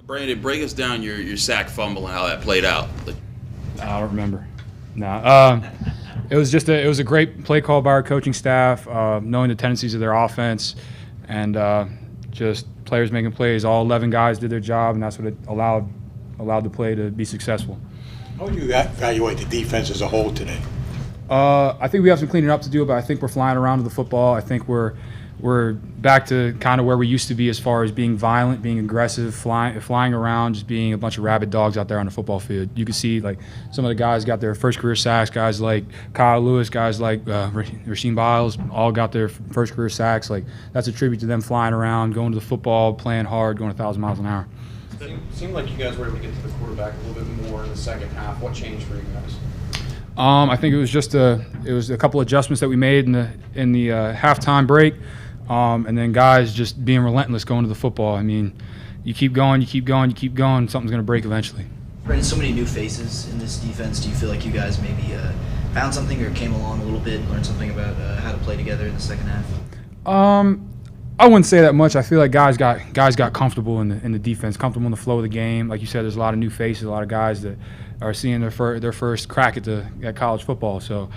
Brandon, break us down your sack fumble and how that played out. I don't remember. It was a great play call by our coaching staff, knowing the tendencies of their offense, and just players making plays. All 11 guys did their job, and that's what it allowed the play to be successful. How would you evaluate the defense as a whole today? I think we have some cleaning up to do, but I think we're flying around to the football. I think we're back to kind of where we used to be as far as being violent, being aggressive, flying around, just being a bunch of rabid dogs out there on the football field. You can see like some of the guys got their first career sacks. Guys like Kyle Lewis, guys like Rasheem Biles, all got their first career sacks. Like that's a tribute to them flying around, going to the football, playing hard, going 1,000 miles an hour. It seemed like you guys were able to get to the quarterback a little bit more in the second half. What changed for you guys? I think it was a couple adjustments that we made in the halftime break, and then guys just being relentless going to the football. I mean, you keep going, something's going to break eventually. Brandon, so many new faces in this defense. Do you feel like you guys maybe found something or came along a little bit, learned something about how to play together in the second half? I wouldn't say that much. I feel like guys got comfortable in the defense, comfortable in the flow of the game. Like you said, there's a lot of new faces, a lot of guys that are seeing their first crack at college football. So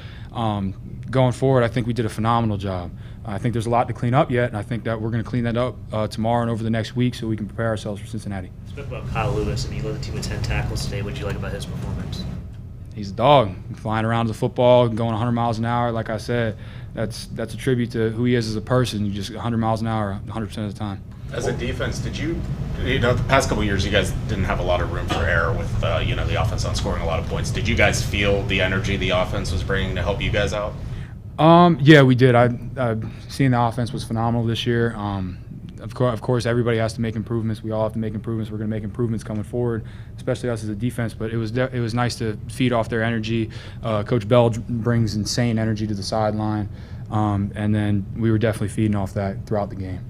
going forward, I think we did a phenomenal job. I think there's a lot to clean up yet, and I think that we're going to clean that up tomorrow and over the next week so we can prepare ourselves for Cincinnati. Speak about Kyle Lewis. I mean, he led the team with 10 tackles today. What did you like about his performance? He's a dog, flying around the football, going 100 miles an hour. Like I said, that's a tribute to who he is as a person. You just 100 miles an hour 100% of the time. As a defense, did you know, the past couple of years, you guys didn't have a lot of room for error with, the offense on scoring a lot of points. Did you guys feel the energy the offense was bringing to help you guys out? Yeah, we did. I've seen the offense was phenomenal this year. Of course, everybody has to make improvements. We all have to make improvements. We're going to make improvements coming forward, especially us as a defense. But it was nice to feed off their energy. Coach Bell brings insane energy to the sideline, and then we were definitely feeding off that throughout the game.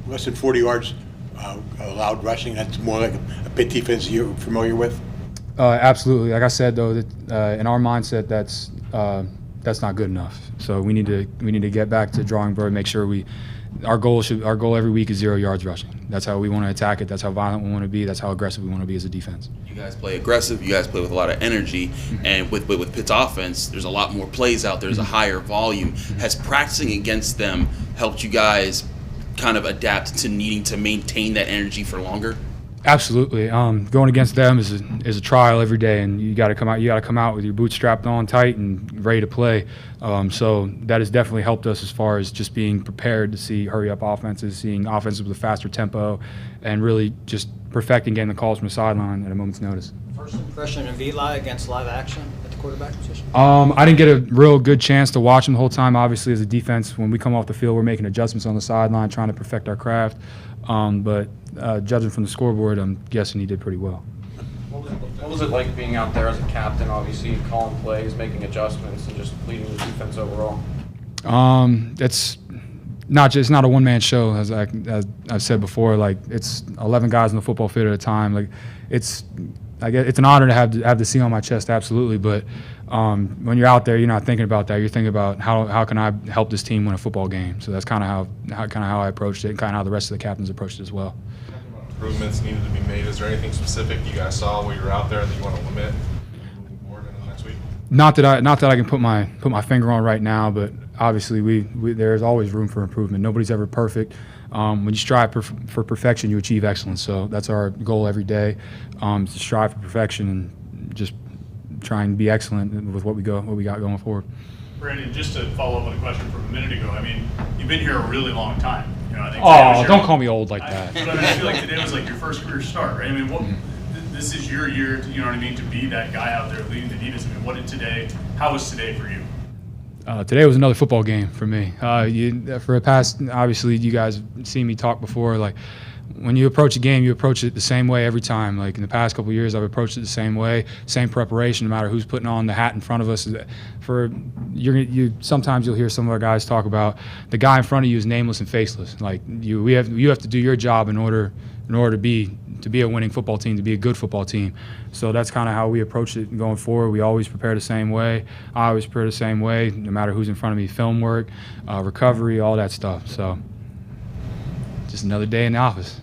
Less than 40 yards allowed rushing. That's more like a Pitt defense you're familiar with. Absolutely. Like I said, though, that in our mindset, that's not good enough. So we need to get back to drawing board. Make sure our goal every week is 0 yards rushing. That's how we want to attack it. That's how violent we want to be. That's how aggressive we want to be as a defense. You guys play aggressive. You guys play with a lot of energy, and with Pitt's offense, there's a lot more plays out there. There's a higher volume. Has practicing against them helped you guys kind of adapt to needing to maintain that energy for longer? Absolutely. Going against them is a trial every day, and you got to come out. You got to come out with your boots strapped on tight and ready to play. So that has definitely helped us as far as just being prepared to see hurry up offenses, seeing offenses with a faster tempo, and really just perfecting getting the calls from the sideline at a moment's notice. First impression of Eli against live action at the quarterback position? I didn't get a real good chance to watch him the whole time. Obviously, as a defense, when we come off the field, we're making adjustments on the sideline, trying to perfect our craft. But judging from the scoreboard, I'm guessing he did pretty well. What was it like being out there as a captain, obviously calling plays, making adjustments, and just leading the defense overall? It's not a one-man show, as I've said before. Like, it's 11 guys on the football field at a time. Like, it's an honor to have the C on my chest, absolutely. But when you're out there, you're not thinking about that. You're thinking about how can I help this team win a football game. So that's kind of how I approached it, and kind of how the rest of the captains approached it as well. Improvements needed to be made. Is there anything specific you guys saw while you were out there that you want to limit moving forward into the next week? Not that I can put my finger on right now, but obviously there's always room for improvement. Nobody's ever perfect. When you strive for perfection, you achieve excellence. So that's our goal every day, to strive for perfection and just try and be excellent with what we got going forward. Brandon, just to follow up on a question from a minute ago, I mean, you've been here a really long time. I think don't call me old like that. But I feel like today was like your first career start, right? I mean, this is your year, you know what I mean, to be that guy out there leading the defense. I mean, how was today for you? Today was another football game for me. For the past, obviously, you guys have seen me talk before. Like, when you approach a game, you approach it the same way every time. Like in the past couple of years, I've approached it the same way, same preparation, no matter who's putting on the hat in front of us. Sometimes you'll hear some of our guys talk about the guy in front of you is nameless and faceless. Like you have to do your job in order to be a winning football team, to be a good football team. So that's kind of how we approach it going forward. We always prepare the same way. I always prepare the same way, no matter who's in front of me. Film work, recovery, all that stuff. So just another day in the office.